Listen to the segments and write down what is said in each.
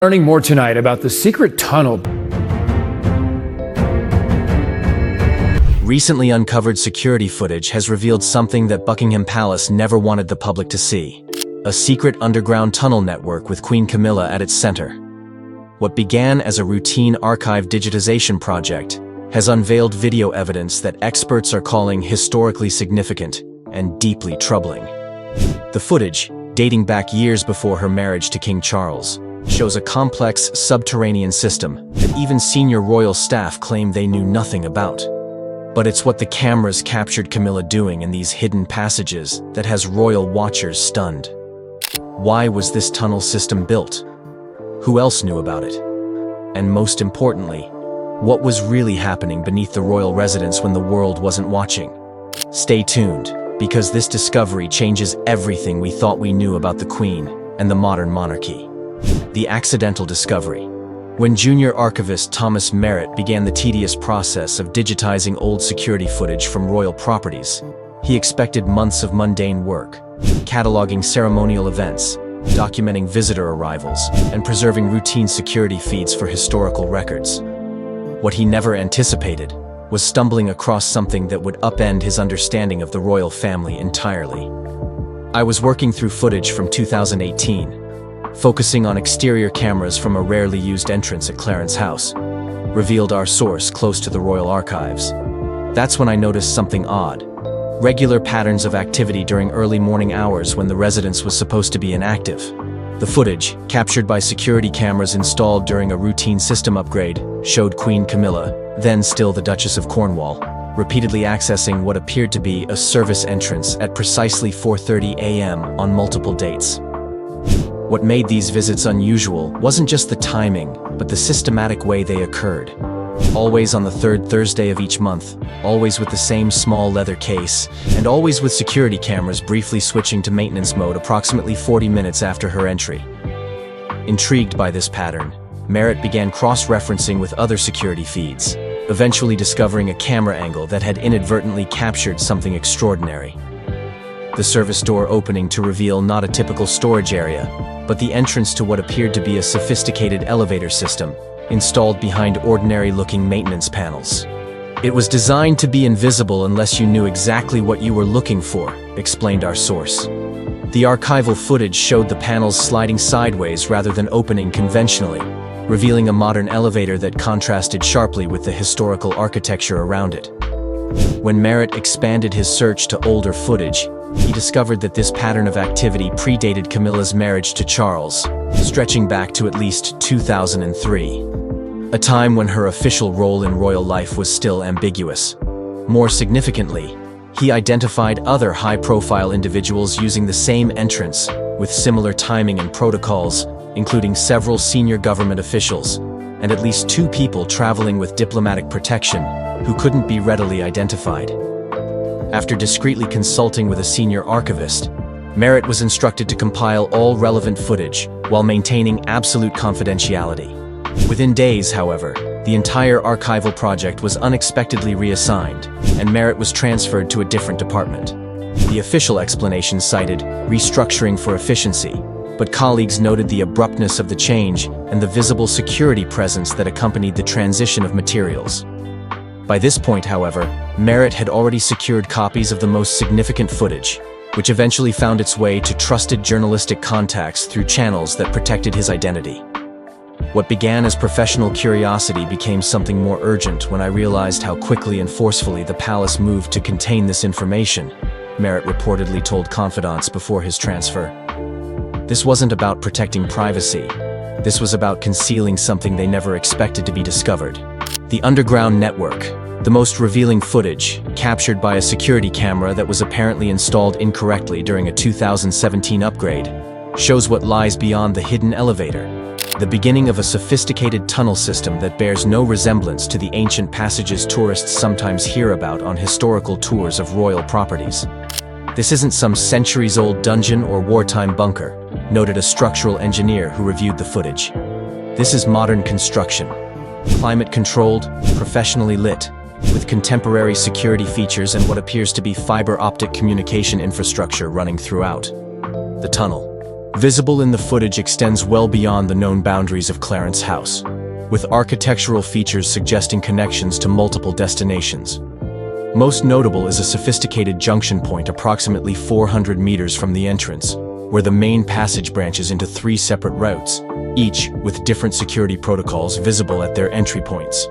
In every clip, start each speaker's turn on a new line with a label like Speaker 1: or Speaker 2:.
Speaker 1: Learning more tonight about the secret tunnel.
Speaker 2: Recently uncovered security footage has revealed something that Buckingham Palace never wanted the public to see. A secret underground tunnel network with Queen Camilla at its center. What began as a routine archive digitization project has unveiled video evidence that experts are calling historically significant and deeply troubling. The footage, dating back years before her marriage to King Charles, shows a complex subterranean system that even senior royal staff claim they knew nothing about. But it's what the cameras captured Camilla doing in these hidden passages that has royal watchers stunned. Why was this tunnel system built? Who else knew about it? And most importantly, what was really happening beneath the royal residence when the world wasn't watching? Stay tuned, because this discovery changes everything we thought we knew about the Queen and the modern monarchy. The accidental discovery. When junior archivist Thomas Merritt began the tedious process of digitizing old security footage from royal properties, he expected months of mundane work, cataloging ceremonial events, documenting visitor arrivals, and preserving routine security feeds for historical records. What he never anticipated was stumbling across something that would upend his understanding of the royal family entirely. I was working through footage from 2018, focusing on exterior cameras from a rarely used entrance at Clarence House, revealed our source close to the royal archives. That's when I noticed something odd. Regular patterns of activity during early morning hours when the residence was supposed to be inactive. The footage, captured by security cameras installed during a routine system upgrade, showed Queen Camilla, then still the Duchess of Cornwall, repeatedly accessing what appeared to be a service entrance at precisely 4:30 a.m. on multiple dates. What made these visits unusual wasn't just the timing, but the systematic way they occurred. Always on the third Thursday of each month, always with the same small leather case, and always with security cameras briefly switching to maintenance mode approximately 40 minutes after her entry. Intrigued by this pattern, Merritt began cross-referencing with other security feeds, eventually discovering a camera angle that had inadvertently captured something extraordinary. The service door opening to reveal not a typical storage area, but the entrance to what appeared to be a sophisticated elevator system, installed behind ordinary-looking maintenance panels. It was designed to be invisible unless you knew exactly what you were looking for, explained our source. The archival footage showed the panels sliding sideways rather than opening conventionally, revealing a modern elevator that contrasted sharply with the historical architecture around it. When Merritt expanded his search to older footage, he discovered that this pattern of activity predated Camilla's marriage to Charles, stretching back to at least 2003, a time when her official role in royal life was still ambiguous. More significantly, he identified other high-profile individuals using the same entrance, with similar timing and protocols, including several senior government officials, and at least 2 people traveling with diplomatic protection who couldn't be readily identified. After discreetly consulting with a senior archivist, Merritt was instructed to compile all relevant footage while maintaining absolute confidentiality. Within days, however, the entire archival project was unexpectedly reassigned, and Merritt was transferred to a different department. The official explanation cited restructuring for efficiency, but colleagues noted the abruptness of the change and the visible security presence that accompanied the transition of materials. By this point, however, Merritt had already secured copies of the most significant footage, which eventually found its way to trusted journalistic contacts through channels that protected his identity. What began as professional curiosity became something more urgent when I realized how quickly and forcefully the palace moved to contain this information, Merritt reportedly told confidants before his transfer. This wasn't about protecting privacy. This was about concealing something they never expected to be discovered. The underground network, the most revealing footage, captured by a security camera that was apparently installed incorrectly during a 2017 upgrade, shows what lies beyond the hidden elevator, the beginning of a sophisticated tunnel system that bears no resemblance to the ancient passages tourists sometimes hear about on historical tours of royal properties. This isn't some centuries-old dungeon or wartime bunker, noted a structural engineer who reviewed the footage. This is modern construction. Climate-controlled, professionally lit, with contemporary security features and what appears to be fiber optic communication infrastructure running throughout. The tunnel, visible in the footage extends well beyond the known boundaries of Clarence's house, with architectural features suggesting connections to multiple destinations. Most notable is a sophisticated junction point approximately 400 meters from the entrance, where the main passage branches into 3 separate routes, each with different security protocols visible at their entry points.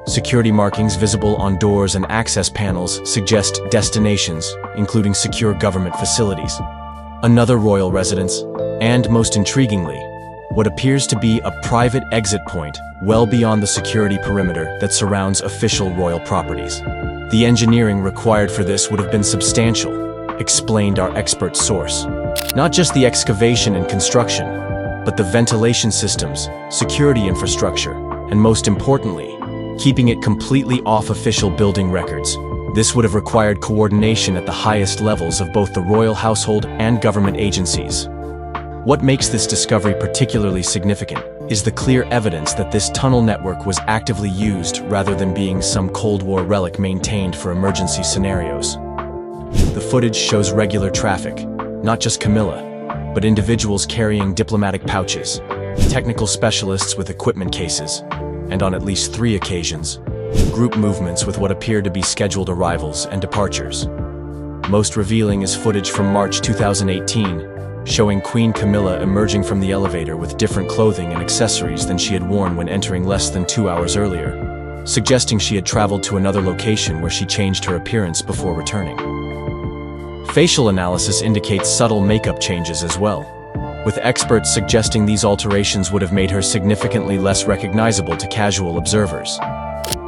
Speaker 2: Security markings visible on doors and access panels suggest destinations, including secure government facilities, another royal residence, and, most intriguingly, what appears to be a private exit point well beyond the security perimeter that surrounds official royal properties. The engineering required for this would have been substantial, explained our expert source. Not just the excavation and construction, but the ventilation systems, security infrastructure, and most importantly, keeping it completely off official building records. This would have required coordination at the highest levels of both the royal household and government agencies. What makes this discovery particularly significant is the clear evidence that this tunnel network was actively used rather than being some Cold War relic maintained for emergency scenarios. The footage shows regular traffic, not just Camilla, but individuals carrying diplomatic pouches, technical specialists with equipment cases, and on at least 3 occasions, group movements with what appear to be scheduled arrivals and departures. Most revealing is footage from March 2018, showing Queen Camilla emerging from the elevator with different clothing and accessories than she had worn when entering less than 2 hours earlier, suggesting she had traveled to another location where she changed her appearance before returning. Facial analysis indicates subtle makeup changes as well, with experts suggesting these alterations would have made her significantly less recognizable to casual observers.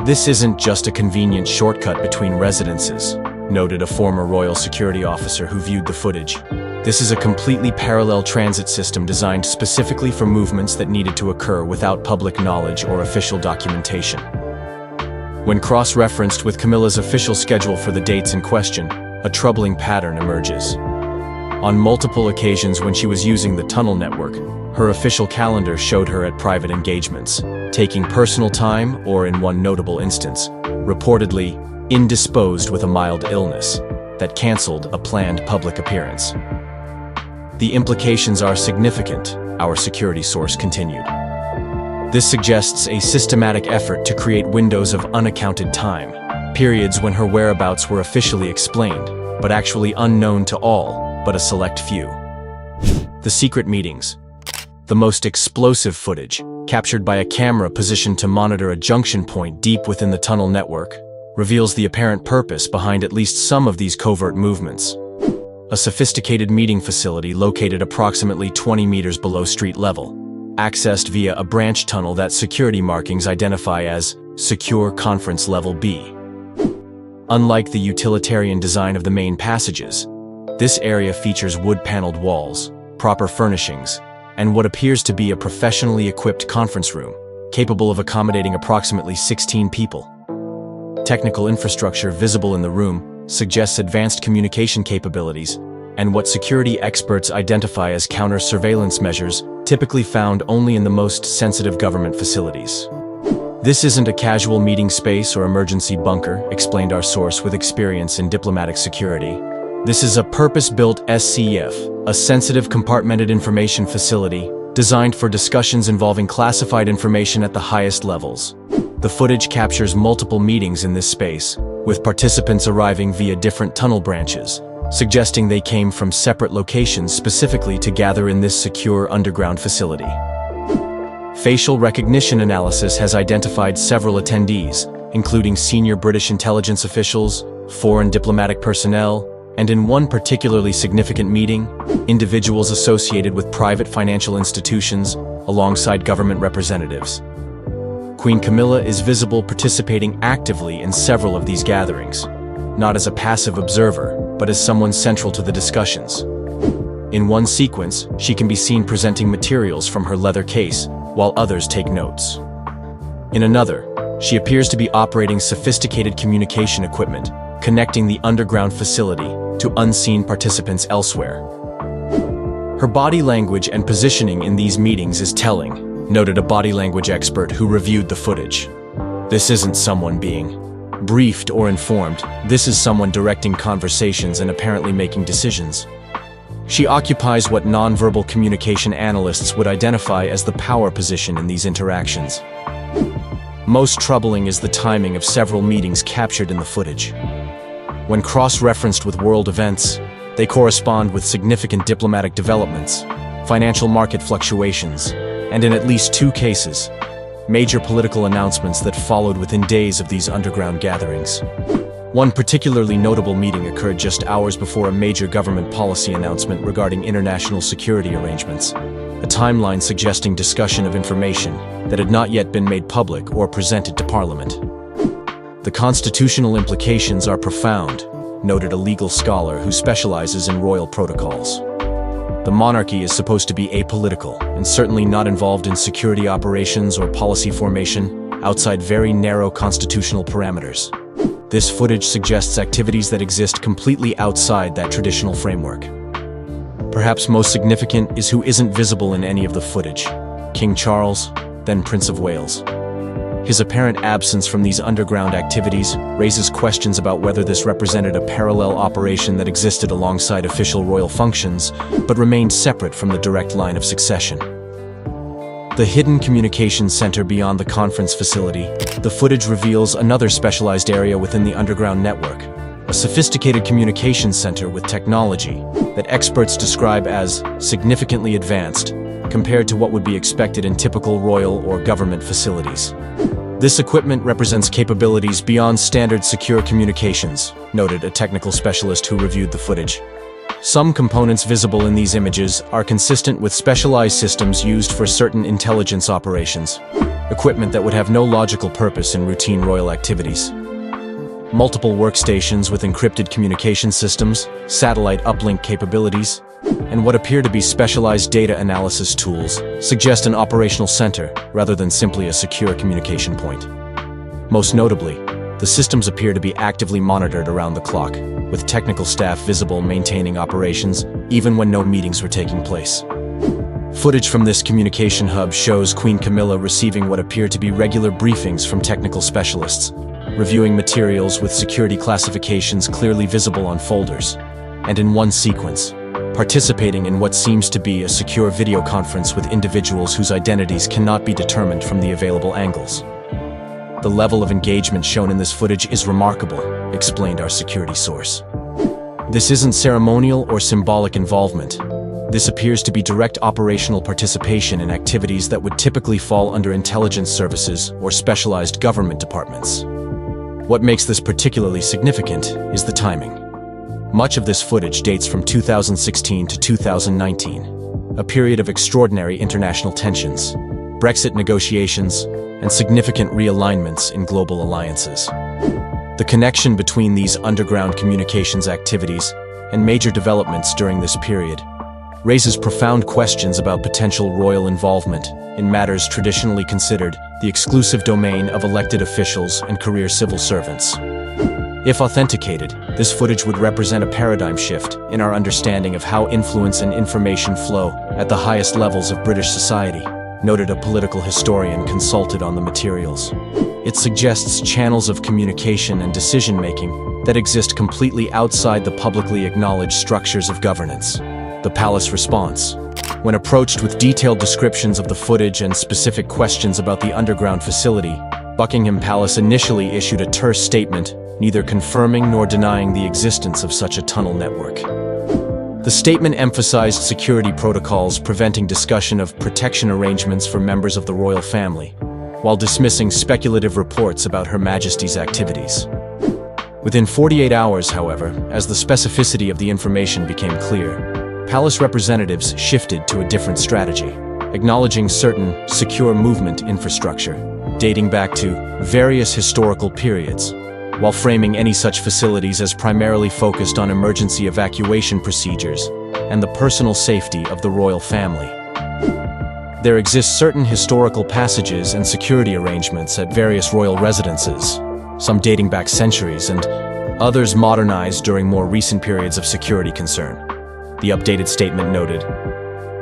Speaker 2: This isn't just a convenient shortcut between residences, noted a former royal security officer who viewed the footage. This is a completely parallel transit system designed specifically for movements that needed to occur without public knowledge or official documentation. When cross-referenced with Camilla's official schedule for the dates in question, a troubling pattern emerges. On multiple occasions when she was using the tunnel network, her official calendar showed her at private engagements, taking personal time or, in one notable instance, reportedly indisposed with a mild illness that canceled a planned public appearance. The implications are significant, our security source continued. This suggests a systematic effort to create windows of unaccounted time, periods when her whereabouts were officially explained, but actually unknown to all but a select few. The secret meetings. The most explosive footage, captured by a camera positioned to monitor a junction point deep within the tunnel network, reveals the apparent purpose behind at least some of these covert movements. A sophisticated meeting facility located approximately 20 meters below street level, accessed via a branch tunnel that security markings identify as Secure Conference Level B. Unlike the utilitarian design of the main passages, this area features wood-paneled walls, proper furnishings, and what appears to be a professionally equipped conference room, capable of accommodating approximately 16 people. Technical infrastructure visible in the room suggests advanced communication capabilities and what security experts identify as counter-surveillance measures typically found only in the most sensitive government facilities. This isn't a casual meeting space or emergency bunker, explained our source with experience in diplomatic security. This is a purpose-built SCF, a sensitive compartmented information facility designed for discussions involving classified information at the highest levels. The footage captures multiple meetings in this space, with participants arriving via different tunnel branches, suggesting they came from separate locations specifically to gather in this secure underground facility. Facial recognition analysis has identified several attendees, including senior British intelligence officials, foreign diplomatic personnel, and in one particularly significant meeting, individuals associated with private financial institutions alongside government representatives. Queen Camilla is visible participating actively in several of these gatherings, not as a passive observer, but as someone central to the discussions. In one sequence, she can be seen presenting materials from her leather case, while others take notes. In another, she appears to be operating sophisticated communication equipment, connecting the underground facility to unseen participants elsewhere. Her body language and positioning in these meetings is telling, noted a body language expert who reviewed the footage. This isn't someone being briefed or informed, this is someone directing conversations and apparently making decisions. She occupies what nonverbal communication analysts would identify as the power position in these interactions. Most troubling is the timing of several meetings captured in the footage. When cross-referenced with world events, they correspond with significant diplomatic developments, financial market fluctuations, and in at least 2 cases, major political announcements that followed within days of these underground gatherings. One particularly notable meeting occurred just hours before a major government policy announcement regarding international security arrangements, a timeline suggesting discussion of information that had not yet been made public or presented to Parliament. The constitutional implications are profound, noted a legal scholar who specializes in royal protocols. The monarchy is supposed to be apolitical and certainly not involved in security operations or policy formation outside very narrow constitutional parameters. This footage suggests activities that exist completely outside that traditional framework. Perhaps most significant is who isn't visible in any of the footage: King Charles, then Prince of Wales. His apparent absence from these underground activities raises questions about whether this represented a parallel operation that existed alongside official royal functions, but remained separate from the direct line of succession. The hidden communications center beyond the conference facility, the footage reveals another specialized area within the underground network, a sophisticated communications center with technology that experts describe as significantly advanced compared to what would be expected in typical royal or government facilities. This equipment represents capabilities beyond standard secure communications, noted a technical specialist who reviewed the footage. Some components visible in these images are consistent with specialized systems used for certain intelligence operations, equipment that would have no logical purpose in routine royal activities. Multiple workstations with encrypted communication systems, satellite uplink capabilities, and what appear to be specialized data analysis tools suggest an operational center rather than simply a secure communication point. Most notably, the systems appear to be actively monitored around the clock, with technical staff visible maintaining operations even when no meetings were taking place. Footage from this communication hub shows Queen Camilla receiving what appear to be regular briefings from technical specialists, reviewing materials with security classifications clearly visible on folders, and in one sequence, participating in what seems to be a secure video conference with individuals whose identities cannot be determined from the available angles. The level of engagement shown in this footage is remarkable, explained our security source. This isn't ceremonial or symbolic involvement. This appears to be direct operational participation in activities that would typically fall under intelligence services or specialized government departments. What makes this particularly significant is the timing. Much of this footage dates from 2016 to 2019, a period of extraordinary international tensions, Brexit negotiations, and significant realignments in global alliances. The connection between these underground communications activities and major developments during this period raises profound questions about potential royal involvement in matters traditionally considered the exclusive domain of elected officials and career civil servants. If authenticated, this footage would represent a paradigm shift in our understanding of how influence and information flow at the highest levels of British society, noted a political historian consulted on the materials. It suggests channels of communication and decision-making that exist completely outside the publicly acknowledged structures of governance. The palace response. When approached with detailed descriptions of the footage and specific questions about the underground facility, Buckingham Palace initially issued a terse statement, neither confirming nor denying the existence of such a tunnel network. The statement emphasized security protocols preventing discussion of protection arrangements for members of the royal family, while dismissing speculative reports about Her Majesty's activities. Within 48 hours, however, as the specificity of the information became clear, palace representatives shifted to a different strategy, acknowledging certain secure movement infrastructure, dating back to various historical periods, while framing any such facilities as primarily focused on emergency evacuation procedures and the personal safety of the royal family. There exist certain historical passages and security arrangements at various royal residences, some dating back centuries and others modernized during more recent periods of security concern. The updated statement noted,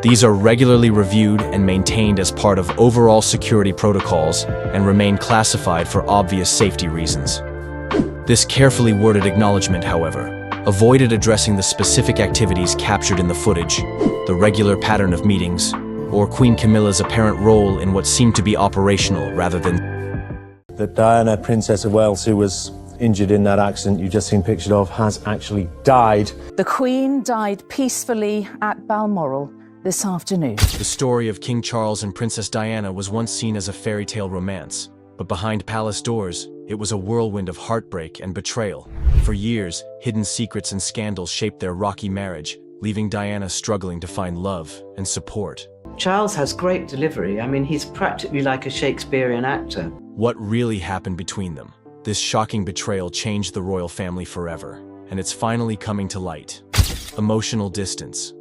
Speaker 2: "These are regularly reviewed and maintained as part of overall security protocols and remain classified for obvious safety reasons." This carefully worded acknowledgement, however, avoided addressing the specific activities captured in the footage, the regular pattern of meetings, or Queen Camilla's apparent role in what seemed to be operational rather than
Speaker 3: that Diana, Princess of Wales, who was injured in that accident you've just seen pictured of, has actually died.
Speaker 4: The Queen died peacefully at Balmoral this afternoon.
Speaker 2: The story of King Charles and Princess Diana was once seen as a fairy tale romance, but behind palace doors, it was a whirlwind of heartbreak and betrayal. For years, hidden secrets and scandals shaped their rocky marriage, leaving Diana struggling to find love and support.
Speaker 5: Charles has great delivery. I mean, he's practically like a Shakespearean actor.
Speaker 2: What really happened between them? This shocking betrayal changed the royal family forever, and it's finally coming to light. Emotional distance.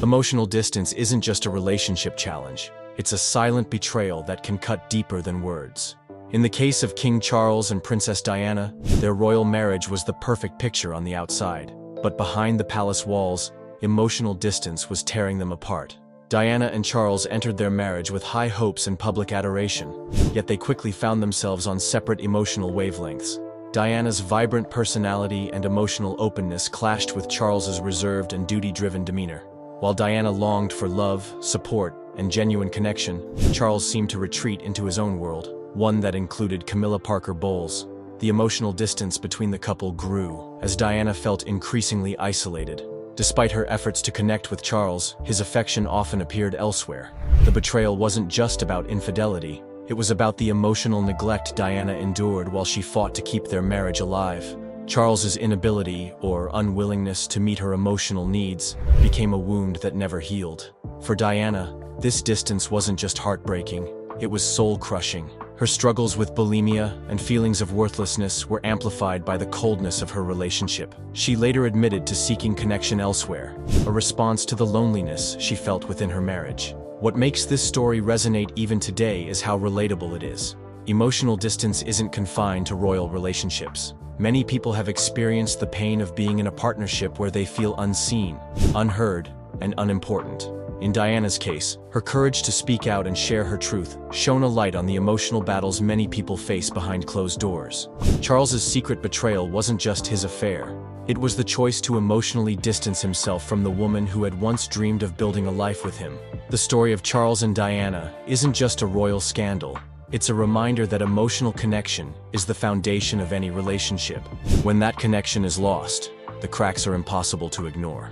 Speaker 2: Emotional distance isn't just a relationship challenge. It's a silent betrayal that can cut deeper than words. In the case of King Charles and Princess Diana, their royal marriage was the perfect picture on the outside. But behind the palace walls, emotional distance was tearing them apart. Diana and Charles entered their marriage with high hopes and public adoration, yet they quickly found themselves on separate emotional wavelengths. Diana's vibrant personality and emotional openness clashed with Charles's reserved and duty-driven demeanor. While Diana longed for love, support, and genuine connection, Charles seemed to retreat into his own world, one that included Camilla Parker Bowles. The emotional distance between the couple grew, as Diana felt increasingly isolated. Despite her efforts to connect with Charles, his affection often appeared elsewhere. The betrayal wasn't just about infidelity, it was about the emotional neglect Diana endured while she fought to keep their marriage alive. Charles's inability, or unwillingness to meet her emotional needs, became a wound that never healed. For Diana, this distance wasn't just heartbreaking, it was soul-crushing. Her struggles with bulimia and feelings of worthlessness were amplified by the coldness of her relationship. She later admitted to seeking connection elsewhere, a response to the loneliness she felt within her marriage. What makes this story resonate even today is how relatable it is. Emotional distance isn't confined to royal relationships. Many people have experienced the pain of being in a partnership where they feel unseen, unheard, and unimportant. In Diana's case, her courage to speak out and share her truth shone a light on the emotional battles many people face behind closed doors. Charles's secret betrayal wasn't just his affair. It was the choice to emotionally distance himself from the woman who had once dreamed of building a life with him. The story of Charles and Diana isn't just a royal scandal. It's a reminder that emotional connection is the foundation of any relationship. When that connection is lost, the cracks are impossible to ignore.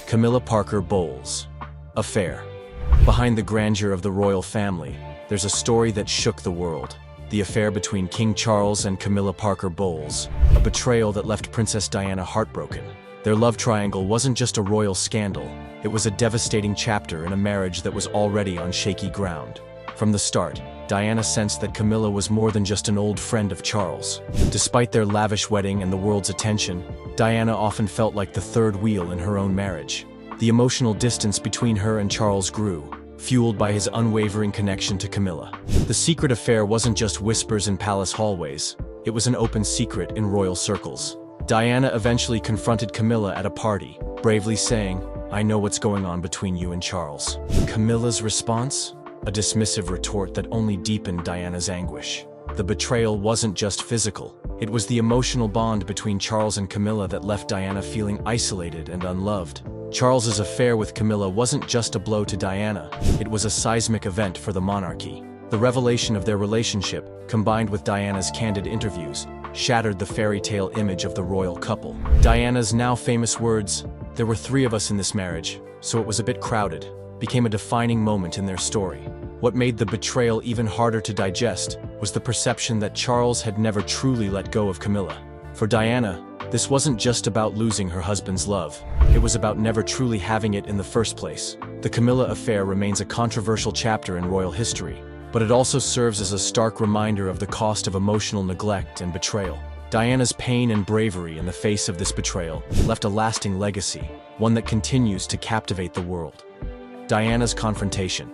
Speaker 2: Camilla Parker Bowles. Affair. Behind the grandeur of the royal family, there's a story that shook the world. The affair between King Charles and Camilla Parker Bowles, a betrayal that left Princess Diana heartbroken. Their love triangle wasn't just a royal scandal, it was a devastating chapter in a marriage that was already on shaky ground. From the start, Diana sensed that Camilla was more than just an old friend of Charles. Despite their lavish wedding and the world's attention, Diana often felt like the third wheel in her own marriage. The emotional distance between her and Charles grew, fueled by his unwavering connection to Camilla. The secret affair wasn't just whispers in palace hallways, it was an open secret in royal circles. Diana eventually confronted Camilla at a party, bravely saying, "I know what's going on between you and Charles." Camilla's response? A dismissive retort that only deepened Diana's anguish. The betrayal wasn't just physical, it was the emotional bond between Charles and Camilla that left Diana feeling isolated and unloved. Charles's affair with Camilla wasn't just a blow to Diana, it was a seismic event for the monarchy. The revelation of their relationship, combined with Diana's candid interviews, shattered the fairy tale image of the royal couple. Diana's now famous words, "There were 3 of us in this marriage, so it was a bit crowded," became a defining moment in their story. What made the betrayal even harder to digest was the perception that Charles had never truly let go of Camilla. For Diana, this wasn't just about losing her husband's love, it was about never truly having it in the first place. The Camilla affair remains a controversial chapter in royal history, but it also serves as a stark reminder of the cost of emotional neglect and betrayal. Diana's pain and bravery in the face of this betrayal left a lasting legacy, one that continues to captivate the world. Diana's confrontation.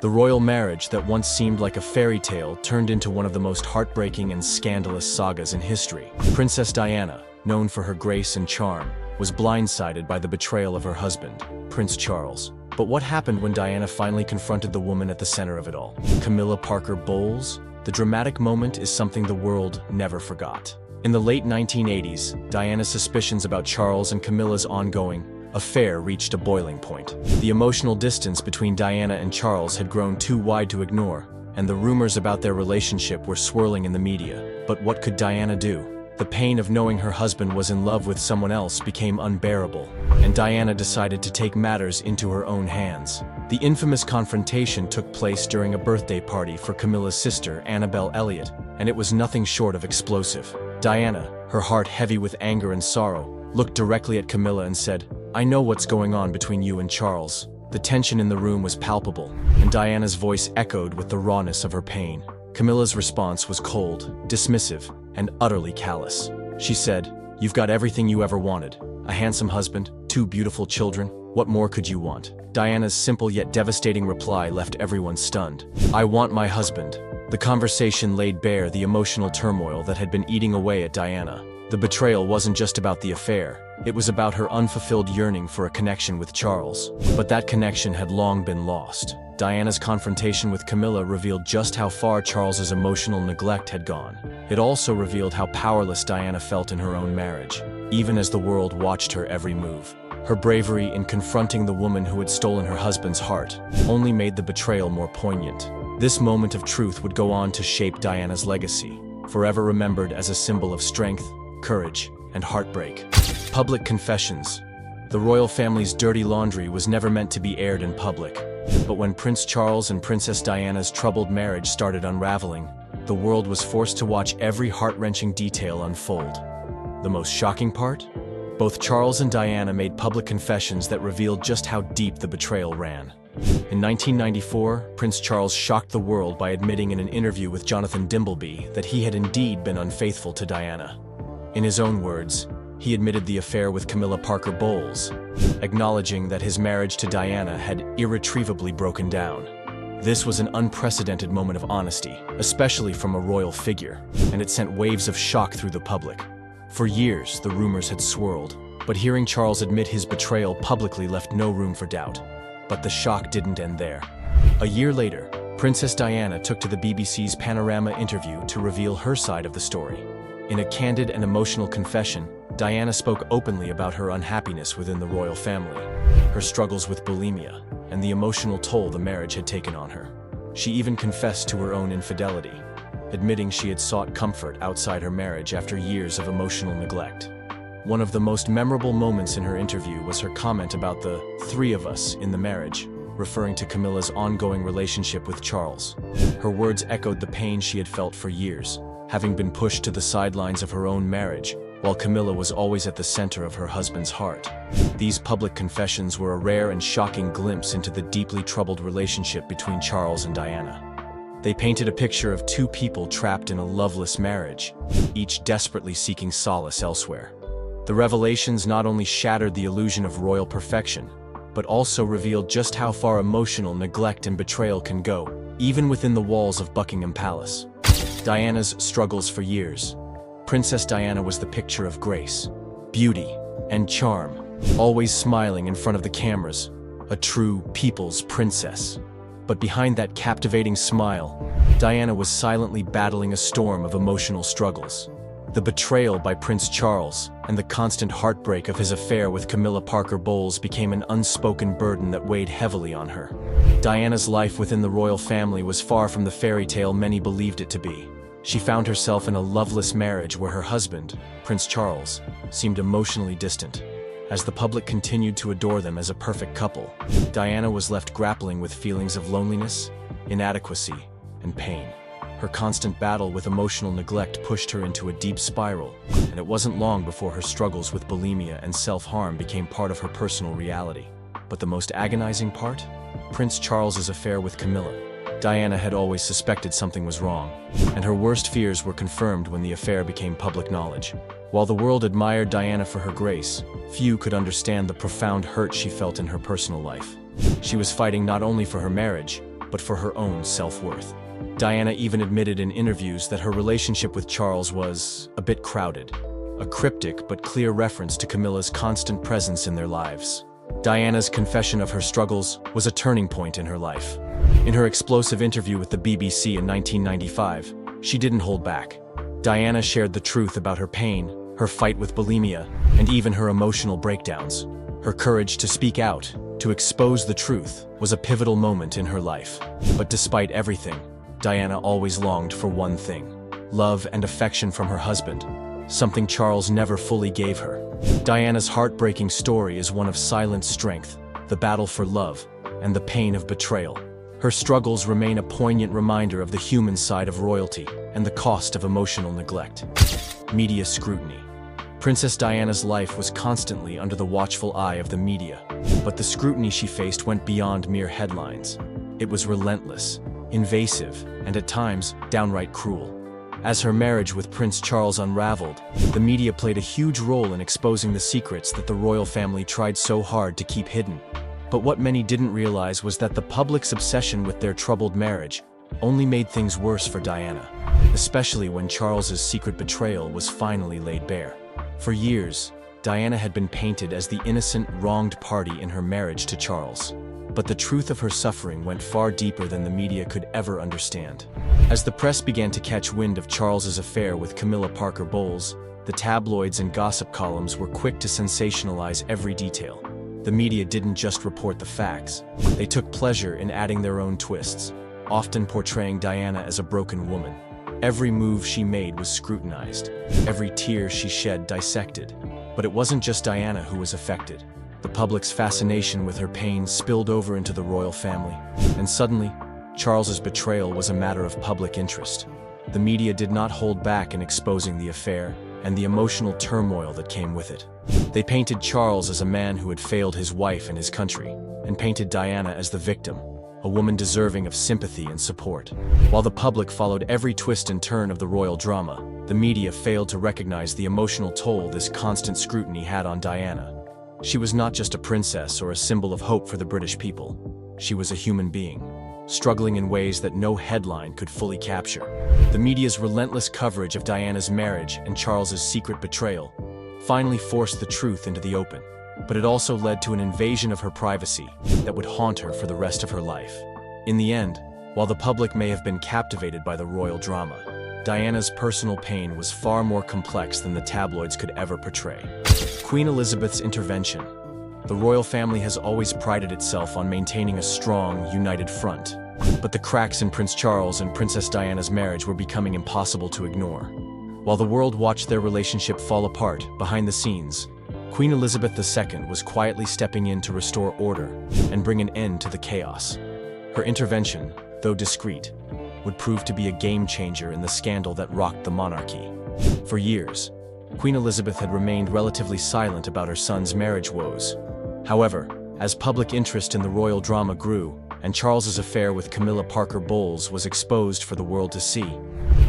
Speaker 2: The royal marriage that once seemed like a fairy tale turned into one of the most heartbreaking and scandalous sagas in history. Princess Diana, known for her grace and charm, was blindsided by the betrayal of her husband, Prince Charles. But what happened when Diana finally confronted the woman at the center of it all? Camilla Parker Bowles? The dramatic moment is something the world never forgot. In the late 1980s, Diana's suspicions about Charles and Camilla's ongoing affair reached a boiling point. The emotional distance between Diana and Charles had grown too wide to ignore, and the rumors about their relationship were swirling in the media. But what could Diana do? The pain of knowing her husband was in love with someone else became unbearable, and Diana decided to take matters into her own hands. The infamous confrontation took place during a birthday party for Camilla's sister, Annabelle Elliott, and it was nothing short of explosive. Diana, her heart heavy with anger and sorrow, looked directly at Camilla and said, "I know what's going on between you and Charles." The tension in the room was palpable, and Diana's voice echoed with the rawness of her pain. Camilla's response was cold, dismissive, and utterly callous. She said, "You've got everything you ever wanted. A handsome husband, 2 beautiful children. What more could you want?" Diana's simple yet devastating reply left everyone stunned. "I want my husband." The conversation laid bare the emotional turmoil that had been eating away at Diana. The betrayal wasn't just about the affair, it was about her unfulfilled yearning for a connection with Charles. But that connection had long been lost. Diana's confrontation with Camilla revealed just how far Charles's emotional neglect had gone. It also revealed how powerless Diana felt in her own marriage, even as the world watched her every move. Her bravery in confronting the woman who had stolen her husband's heart only made the betrayal more poignant. This moment of truth would go on to shape Diana's legacy, forever remembered as a symbol of strength, courage, and heartbreak. Public confessions. The royal family's dirty laundry was never meant to be aired in public. But when Prince Charles and Princess Diana's troubled marriage started unraveling, the world was forced to watch every heart-wrenching detail unfold. The most shocking part? Both Charles and Diana made public confessions that revealed just how deep the betrayal ran. In 1994, Prince Charles shocked the world by admitting in an interview with Jonathan Dimbleby that he had indeed been unfaithful to Diana. In his own words, he admitted the affair with Camilla Parker Bowles, acknowledging that his marriage to Diana had irretrievably broken down. This was an unprecedented moment of honesty, especially from a royal figure, and it sent waves of shock through the public. For years, the rumors had swirled, but hearing Charles admit his betrayal publicly left no room for doubt. But the shock didn't end there. A year later, Princess Diana took to the BBC's Panorama interview to reveal her side of the story. In a candid and emotional confession, Diana spoke openly about her unhappiness within the royal family, her struggles with bulimia, and the emotional toll the marriage had taken on her. She even confessed to her own infidelity, admitting she had sought comfort outside her marriage after years of emotional neglect. One of the most memorable moments in her interview was her comment about the 3 of us in the marriage, referring to Camilla's ongoing relationship with Charles. Her words echoed the pain she had felt for years, having been pushed to the sidelines of her own marriage, while Camilla was always at the center of her husband's heart. These public confessions were a rare and shocking glimpse into the deeply troubled relationship between Charles and Diana. They painted a picture of 2 people trapped in a loveless marriage, each desperately seeking solace elsewhere. The revelations not only shattered the illusion of royal perfection, but also revealed just how far emotional neglect and betrayal can go, even within the walls of Buckingham Palace. Diana's struggles for years. Princess Diana was the picture of grace, beauty, and charm, always smiling in front of the cameras, a true people's princess. But behind that captivating smile, Diana was silently battling a storm of emotional struggles. The betrayal by Prince Charles and the constant heartbreak of his affair with Camilla Parker Bowles became an unspoken burden that weighed heavily on her. Diana's life within the royal family was far from the fairy tale many believed it to be. She found herself in a loveless marriage where her husband, Prince Charles, seemed emotionally distant. As the public continued to adore them as a perfect couple, Diana was left grappling with feelings of loneliness, inadequacy, and pain. Her constant battle with emotional neglect pushed her into a deep spiral, and it wasn't long before her struggles with bulimia and self-harm became part of her personal reality. But the most agonizing part? Prince Charles's affair with Camilla. Diana had always suspected something was wrong, and her worst fears were confirmed when the affair became public knowledge. While the world admired Diana for her grace, few could understand the profound hurt she felt in her personal life. She was fighting not only for her marriage, but for her own self-worth. Diana even admitted in interviews that her relationship with Charles was a bit crowded, a cryptic but clear reference to Camilla's constant presence in their lives. Diana's confession of her struggles was a turning point in her life. In her explosive interview with the BBC in 1995, she didn't hold back. Diana shared the truth about her pain, her fight with bulimia, and even her emotional breakdowns. Her courage to speak out, to expose the truth, was a pivotal moment in her life. But despite everything, Diana always longed for one thing: love and affection from her husband, something Charles never fully gave her. Diana's heartbreaking story is one of silent strength, the battle for love, and the pain of betrayal. Her struggles remain a poignant reminder of the human side of royalty and the cost of emotional neglect. Media scrutiny. Princess Diana's life was constantly under the watchful eye of the media, but the scrutiny she faced went beyond mere headlines. It was relentless, invasive, and at times, downright cruel. As her marriage with Prince Charles unraveled, the media played a huge role in exposing the secrets that the royal family tried so hard to keep hidden. But what many didn't realize was that the public's obsession with their troubled marriage only made things worse for Diana, especially when Charles's secret betrayal was finally laid bare. For years, Diana had been painted as the innocent, wronged party in her marriage to Charles. But the truth of her suffering went far deeper than the media could ever understand. As the press began to catch wind of Charles's affair with Camilla Parker Bowles, the tabloids and gossip columns were quick to sensationalize every detail. The media didn't just report the facts. They took pleasure in adding their own twists, often portraying Diana as a broken woman. Every move she made was scrutinized, every tear she shed dissected. But it wasn't just Diana who was affected. The public's fascination with her pain spilled over into the royal family, and suddenly, Charles's betrayal was a matter of public interest. The media did not hold back in exposing the affair and the emotional turmoil that came with it. They painted Charles as a man who had failed his wife and his country, and painted Diana as the victim, a woman deserving of sympathy and support. While the public followed every twist and turn of the royal drama, the media failed to recognize the emotional toll this constant scrutiny had on Diana. She was not just a princess or a symbol of hope for the British people. She was a human being, struggling in ways that no headline could fully capture. The media's relentless coverage of Diana's marriage and Charles's secret betrayal finally forced the truth into the open, but it also led to an invasion of her privacy that would haunt her for the rest of her life. In the end, while the public may have been captivated by the royal drama, Diana's personal pain was far more complex than the tabloids could ever portray. Queen Elizabeth's intervention. The royal family has always prided itself on maintaining a strong, united front. But the cracks in Prince Charles and Princess Diana's marriage were becoming impossible to ignore. While the world watched their relationship fall apart behind the scenes, Queen Elizabeth II was quietly stepping in to restore order and bring an end to the chaos. Her intervention, though discreet, would prove to be a game-changer in the scandal that rocked the monarchy. For years, Queen Elizabeth had remained relatively silent about her son's marriage woes. However, as public interest in the royal drama grew, and Charles's affair with Camilla Parker Bowles was exposed for the world to see,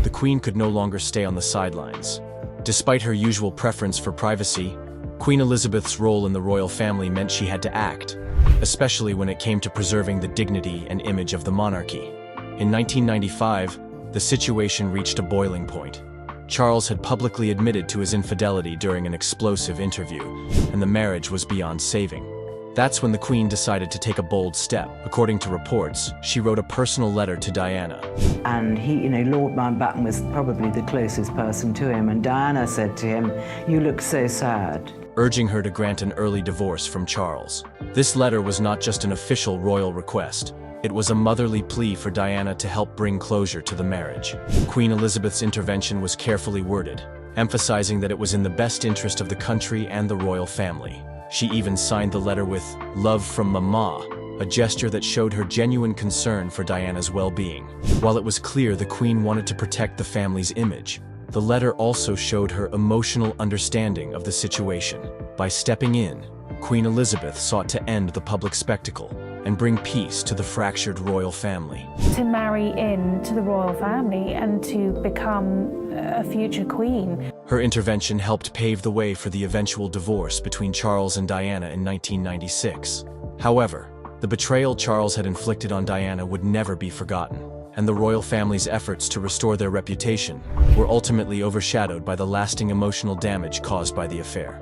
Speaker 2: the Queen could no longer stay on the sidelines. Despite her usual preference for privacy, Queen Elizabeth's role in the royal family meant she had to act, especially when it came to preserving the dignity and image of the monarchy. In 1995, the situation reached a boiling point. Charles had publicly admitted to his infidelity during an explosive interview, and the marriage was beyond saving. That's when the Queen decided to take a bold step. According to reports, she wrote a personal letter to Diana.
Speaker 5: And he, Lord Mountbatten was probably the closest person to him, and Diana said to him, "You look so sad,"
Speaker 2: urging her to grant an early divorce from Charles. This letter was not just an official royal request. It was a motherly plea for Diana to help bring closure to the marriage. Queen Elizabeth's intervention was carefully worded, emphasizing that it was in the best interest of the country and the royal family. She even signed the letter with "Love from Mama," a gesture that showed her genuine concern for Diana's well-being. While it was clear the Queen wanted to protect the family's image, the letter also showed her emotional understanding of the situation. By stepping in, Queen Elizabeth sought to end the public spectacle and bring peace to the fractured royal family.
Speaker 6: To marry into the royal family and to become a future queen.
Speaker 2: Her intervention helped pave the way for the eventual divorce between Charles and Diana in 1996. However, the betrayal Charles had inflicted on Diana would never be forgotten, and the royal family's efforts to restore their reputation were ultimately overshadowed by the lasting emotional damage caused by the affair.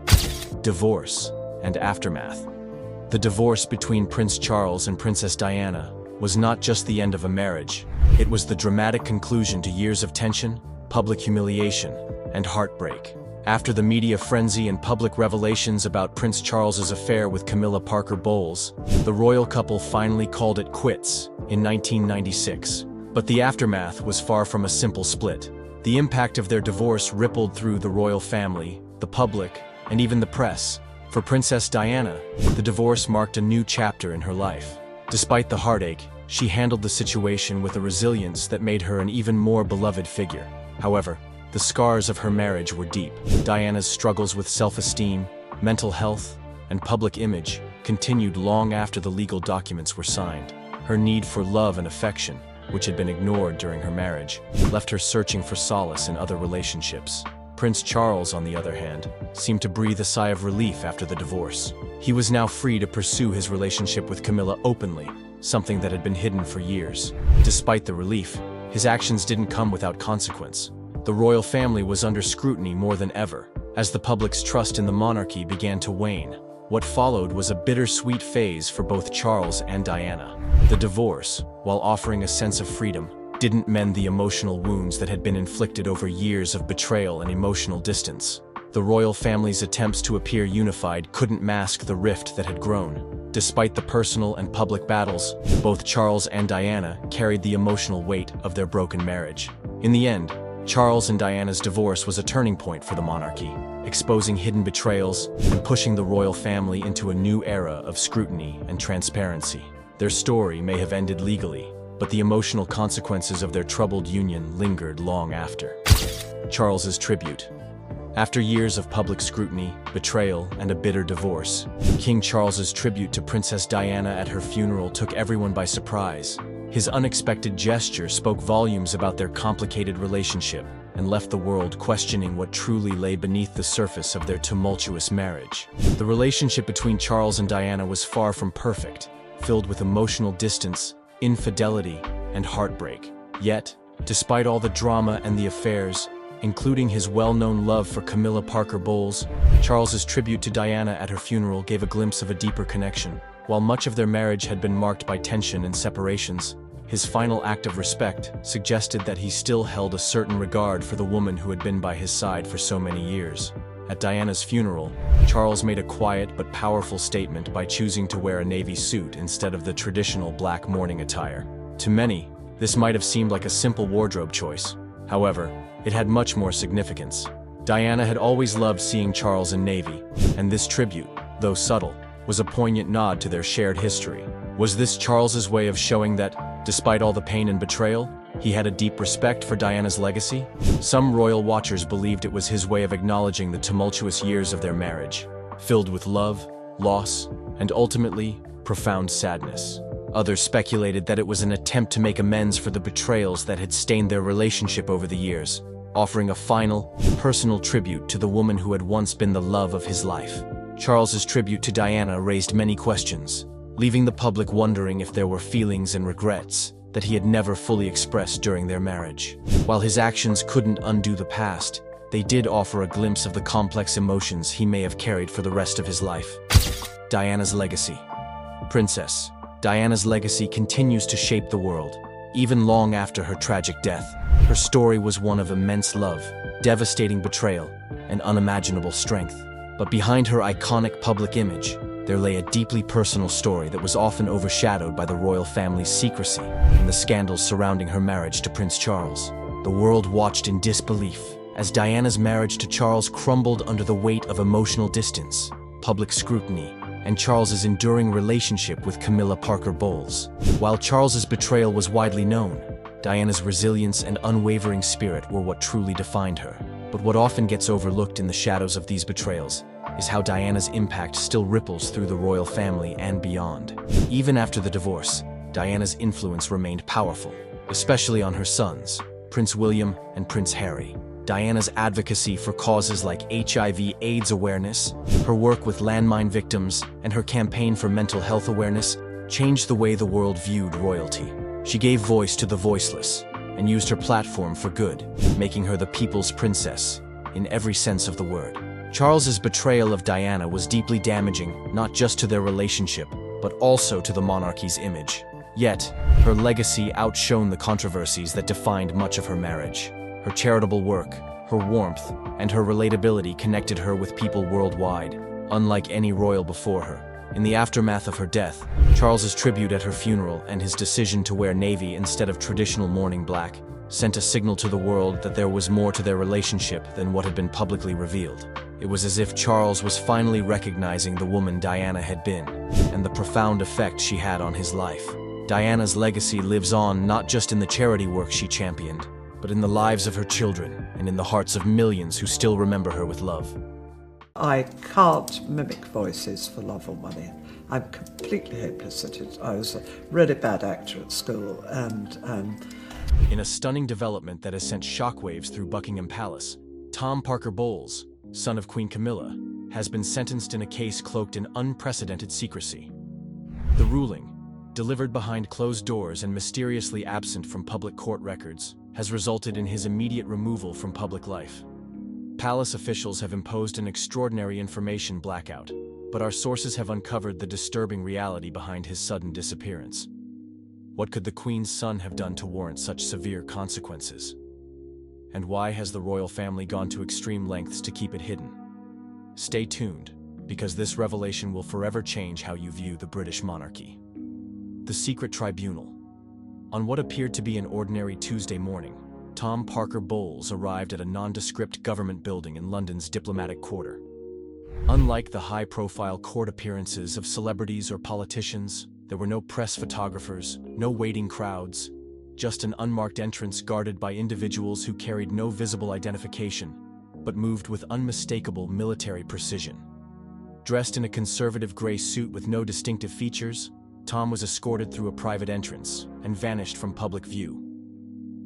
Speaker 2: Divorce and aftermath. The divorce between Prince Charles and Princess Diana was not just the end of a marriage. It was the dramatic conclusion to years of tension, public humiliation, and heartbreak. After the media frenzy and public revelations about Prince Charles's affair with Camilla Parker Bowles, the royal couple finally called it quits in 1996. But the aftermath was far from a simple split. The impact of their divorce rippled through the royal family, the public, and even the press. For Princess Diana, the divorce marked a new chapter in her life. Despite the heartache, she handled the situation with a resilience that made her an even more beloved figure. However, the scars of her marriage were deep. Diana's struggles with self-esteem, mental health, and public image continued long after the legal documents were signed. Her need for love and affection, which had been ignored during her marriage, left her searching for solace in other relationships. Prince Charles, on the other hand, seemed to breathe a sigh of relief after the divorce. He was now free to pursue his relationship with Camilla openly, something that had been hidden for years. Despite the relief, his actions didn't come without consequence. The royal family was under scrutiny more than ever, as the public's trust in the monarchy began to wane. What followed was a bittersweet phase for both Charles and Diana. The divorce, while offering a sense of freedom, didn't mend the emotional wounds that had been inflicted over years of betrayal and emotional distance. The royal family's attempts to appear unified couldn't mask the rift that had grown. Despite the personal and public battles, both Charles and Diana carried the emotional weight of their broken marriage. In the end, Charles and Diana's divorce was a turning point for the monarchy, exposing hidden betrayals and pushing the royal family into a new era of scrutiny and transparency. Their story may have ended legally, but the emotional consequences of their troubled union lingered long after. Charles's tribute. After years of public scrutiny, betrayal, and a bitter divorce, King Charles's tribute to Princess Diana at her funeral took everyone by surprise. His unexpected gesture spoke volumes about their complicated relationship and left the world questioning what truly lay beneath the surface of their tumultuous marriage. The relationship between Charles and Diana was far from perfect, filled with emotional distance, infidelity, and heartbreak. Yet, despite all the drama and the affairs, including his well-known love for Camilla Parker Bowles, Charles's tribute to Diana at her funeral gave a glimpse of a deeper connection. While much of their marriage had been marked by tension and separations, his final act of respect suggested that he still held a certain regard for the woman who had been by his side for so many years. At Diana's funeral, Charles made a quiet but powerful statement by choosing to wear a navy suit instead of the traditional black mourning attire. To many, this might have seemed like a simple wardrobe choice. However, it had much more significance. Diana had always loved seeing Charles in navy, and this tribute, though subtle, was a poignant nod to their shared history. Was this Charles's way of showing that, despite all the pain and betrayal, he had a deep respect for Diana's legacy? Some royal watchers believed it was his way of acknowledging the tumultuous years of their marriage, filled with love, loss, and ultimately, profound sadness. Others speculated that it was an attempt to make amends for the betrayals that had stained their relationship over the years, offering a final, personal tribute to the woman who had once been the love of his life. Charles's tribute to Diana raised many questions, leaving the public wondering if there were feelings and regrets that he had never fully expressed during their marriage. While his actions couldn't undo the past, they did offer a glimpse of the complex emotions he may have carried for the rest of his life. Diana's legacy. Princess Diana's legacy continues to shape the world, even long after her tragic death. Her story was one of immense love, devastating betrayal, and unimaginable strength. But behind her iconic public image, there lay a deeply personal story that was often overshadowed by the royal family's secrecy and the scandals surrounding her marriage to Prince Charles. The world watched in disbelief as Diana's marriage to Charles crumbled under the weight of emotional distance, public scrutiny, and Charles's enduring relationship with Camilla Parker Bowles. While Charles's betrayal was widely known, Diana's resilience and unwavering spirit were what truly defined her. But what often gets overlooked in the shadows of these betrayals is how Diana's impact still ripples through the royal family and beyond. Even after the divorce, Diana's influence remained powerful, especially on her sons, Prince William and Prince Harry. Diana's advocacy for causes like HIV/AIDS awareness, her work with landmine victims, and her campaign for mental health awareness changed the way the world viewed royalty. She gave voice to the voiceless and used her platform for good, making her the people's princess, in every sense of the word. Charles's betrayal of Diana was deeply damaging, not just to their relationship, but also to the monarchy's image. Yet, her legacy outshone the controversies that defined much of her marriage. Her charitable work, her warmth, and her relatability connected her with people worldwide, unlike any royal before her. In the aftermath of her death, Charles's tribute at her funeral and his decision to wear navy instead of traditional mourning black sent a signal to the world that there was more to their relationship than what had been publicly revealed. It was as if Charles was finally recognizing the woman Diana had been, and the profound effect she had on his life. Diana's legacy lives on not just in the charity work she championed, but in the lives of her children and in the hearts of millions who still remember her with love.
Speaker 7: I can't mimic voices for love or money. I'm completely hopeless at it. I was a really bad actor at school, and
Speaker 2: In a stunning development that has sent shockwaves through Buckingham Palace, Tom Parker Bowles, son of Queen Camilla, has been sentenced in a case cloaked in unprecedented secrecy. The ruling, delivered behind closed doors and mysteriously absent from public court records, has resulted in his immediate removal from public life. Palace officials have imposed an extraordinary information blackout, but our sources have uncovered the disturbing reality behind his sudden disappearance. What could the Queen's son have done to warrant such severe consequences? And why has the royal family gone to extreme lengths to keep it hidden? Stay tuned, because this revelation will forever change how you view the British monarchy. The Secret Tribunal. On what appeared to be an ordinary Tuesday morning, Tom Parker Bowles arrived at a nondescript government building in London's diplomatic quarter. Unlike the high-profile court appearances of celebrities or politicians, there were no press photographers, no waiting crowds, just an unmarked entrance guarded by individuals who carried no visible identification, but moved with unmistakable military precision. Dressed in a conservative gray suit with no distinctive features, Tom was escorted through a private entrance and vanished from public view.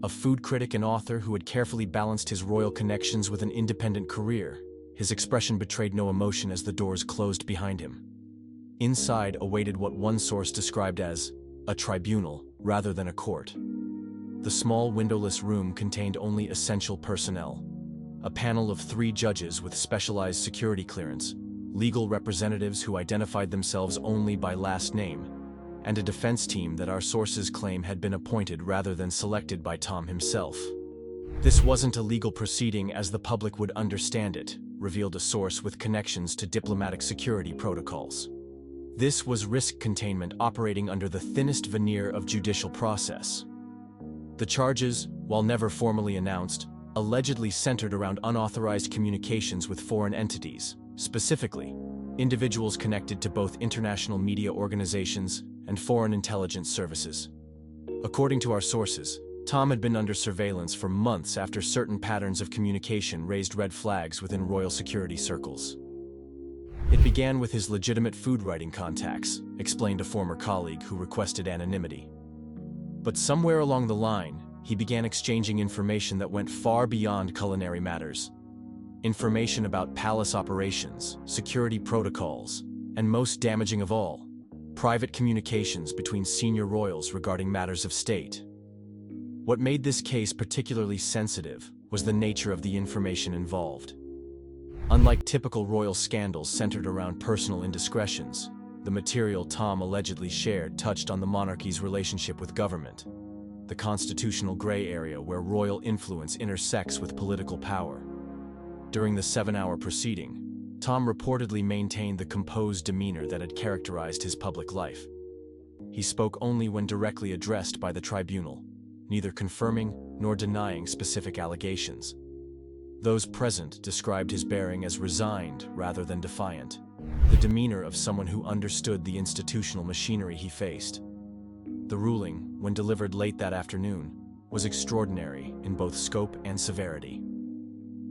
Speaker 2: A food critic and author who had carefully balanced his royal connections with an independent career, his expression betrayed no emotion as the doors closed behind him. Inside awaited what one source described as a tribunal rather than a court. The small windowless room contained only essential personnel. A panel of 3 judges with specialized security clearance, legal representatives who identified themselves only by last name, and a defense team that our sources claim had been appointed rather than selected by Tom himself. This wasn't a legal proceeding as the public would understand it, revealed a source with connections to diplomatic security protocols. This was risk containment operating under the thinnest veneer of judicial process. The charges, while never formally announced, allegedly centered around unauthorized communications with foreign entities, specifically, individuals connected to both international media organizations and foreign intelligence services. According to our sources, Tom had been under surveillance for months after certain patterns of communication raised red flags within royal security circles. It began with his legitimate food-writing contacts, explained a former colleague who requested anonymity. But somewhere along the line, he began exchanging information that went far beyond culinary matters. Information about palace operations, security protocols, and most damaging of all, private communications between senior royals regarding matters of state. What made this case particularly sensitive was the nature of the information involved. Unlike typical royal scandals centered around personal indiscretions, the material Tom allegedly shared touched on the monarchy's relationship with government, the constitutional gray area where royal influence intersects with political power. During the 7-hour proceeding, Tom reportedly maintained the composed demeanor that had characterized his public life. He spoke only when directly addressed by the tribunal, neither confirming nor denying specific allegations. Those present described his bearing as resigned rather than defiant, the demeanor of someone who understood the institutional machinery he faced. The ruling, when delivered late that afternoon, was extraordinary in both scope and severity.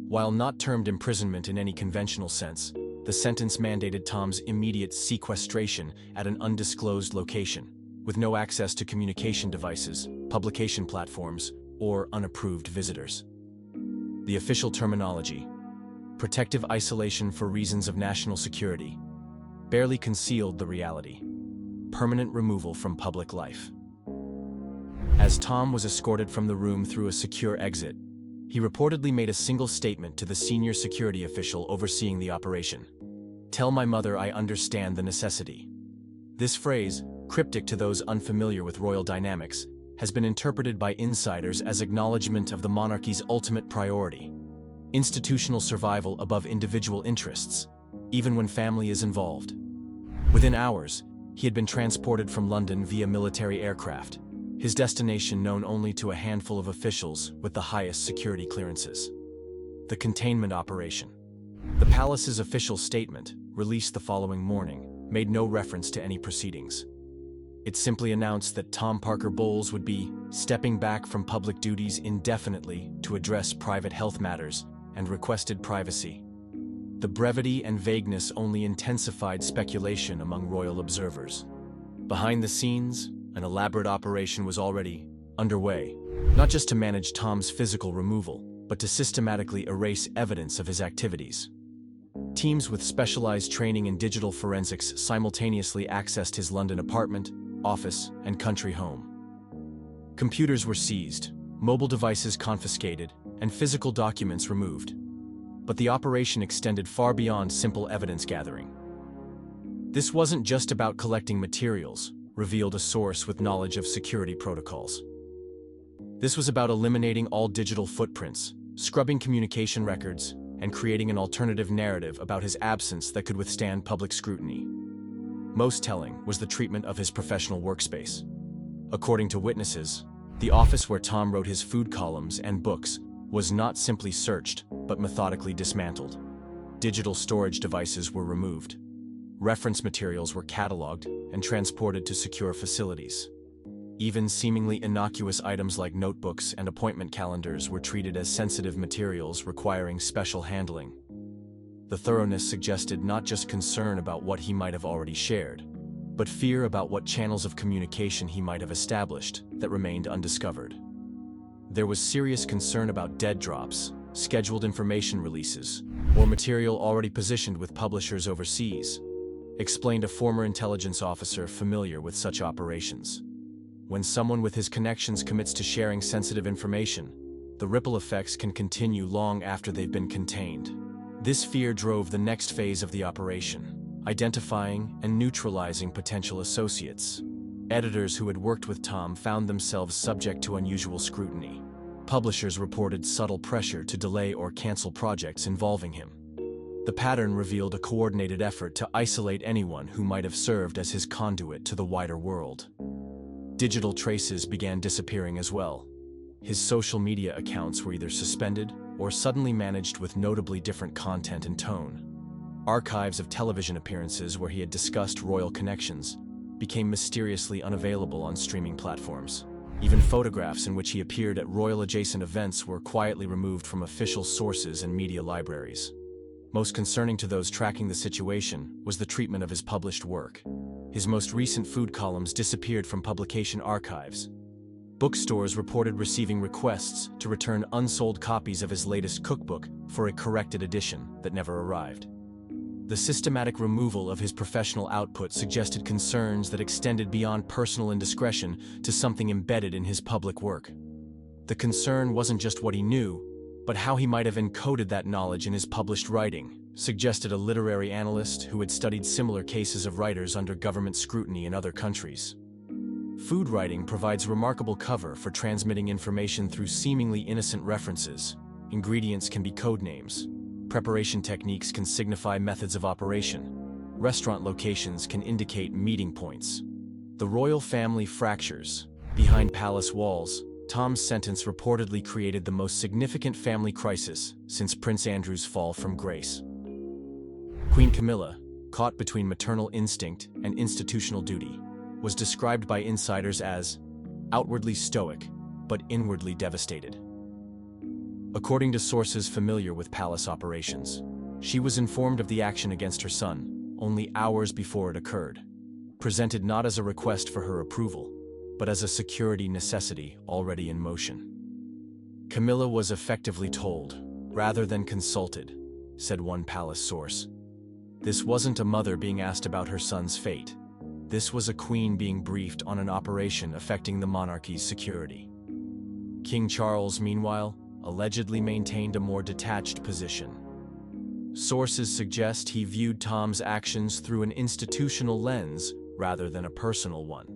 Speaker 2: While not termed imprisonment in any conventional sense, the sentence mandated Tom's immediate sequestration at an undisclosed location, with no access to communication devices, publication platforms, or unapproved visitors. The official terminology, protective isolation for reasons of national security, barely concealed the reality: permanent removal from public life. As Tom was escorted from the room through a secure exit, he reportedly made a single statement to the senior security official overseeing the operation. "Tell my mother I understand the necessity." This phrase, cryptic to those unfamiliar with royal dynamics, has been interpreted by insiders as acknowledgement of the monarchy's ultimate priority: institutional survival above individual interests, even when family is involved. Within hours, he had been transported from London via military aircraft, his destination known only to a handful of officials with the highest security clearances. The containment operation. The palace's official statement, released the following morning, made no reference to any proceedings. It simply announced that Tom Parker Bowles would be stepping back from public duties indefinitely to address private health matters and requested privacy. The brevity and vagueness only intensified speculation among royal observers. Behind the scenes, an elaborate operation was already underway, not just to manage Tom's physical removal, but to systematically erase evidence of his activities. Teams with specialized training in digital forensics simultaneously accessed his London apartment, office, and country home. Computers were seized, mobile devices confiscated, and physical documents removed. But the operation extended far beyond simple evidence gathering. This wasn't just about collecting materials, revealed a source with knowledge of security protocols. This was about eliminating all digital footprints, scrubbing communication records, and creating an alternative narrative about his absence that could withstand public scrutiny. Most telling was the treatment of his professional workspace. According to witnesses, the office where Tom wrote his food columns and books was not simply searched, but methodically dismantled. Digital storage devices were removed. Reference materials were cataloged and transported to secure facilities. Even seemingly innocuous items like notebooks and appointment calendars were treated as sensitive materials requiring special handling. The thoroughness suggested not just concern about what he might have already shared, but fear about what channels of communication he might have established that remained undiscovered. There was serious concern about dead drops, scheduled information releases, or material already positioned with publishers overseas, explained a former intelligence officer familiar with such operations. When someone with his connections commits to sharing sensitive information, the ripple effects can continue long after they've been contained. This fear drove the next phase of the operation, identifying and neutralizing potential associates. Editors who had worked with Tom found themselves subject to unusual scrutiny. Publishers reported subtle pressure to delay or cancel projects involving him. The pattern revealed a coordinated effort to isolate anyone who might have served as his conduit to the wider world. Digital traces began disappearing as well. His social media accounts were either suspended or suddenly managed with notably different content and tone. Archives of television appearances where he had discussed royal connections became mysteriously unavailable on streaming platforms. Even photographs in which he appeared at royal-adjacent events were quietly removed from official sources and media libraries. Most concerning to those tracking the situation was the treatment of his published work. His most recent food columns disappeared from publication archives. Bookstores reported receiving requests to return unsold copies of his latest cookbook for a corrected edition that never arrived. The systematic removal of his professional output suggested concerns that extended beyond personal indiscretion to something embedded in his public work. The concern wasn't just what he knew, but how he might have encoded that knowledge in his published writing, suggested a literary analyst who had studied similar cases of writers under government scrutiny in other countries. Food writing provides remarkable cover for transmitting information through seemingly innocent references. Ingredients can be code names. Preparation techniques can signify methods of operation. Restaurant locations can indicate meeting points. The royal family fractures. Behind palace walls, Tom's sentence reportedly created the most significant family crisis since Prince Andrew's fall from grace. Queen Camilla, caught between maternal instinct and institutional duty, was described by insiders as outwardly stoic, but inwardly devastated. According to sources familiar with palace operations, she was informed of the action against her son only hours before it occurred, presented not as a request for her approval, but as a security necessity already in motion. Camilla was effectively told, rather than consulted, said one palace source. This wasn't a mother being asked about her son's fate. This was a queen being briefed on an operation affecting the monarchy's security. King Charles, meanwhile, allegedly maintained a more detached position. Sources suggest he viewed Tom's actions through an institutional lens rather than a personal one.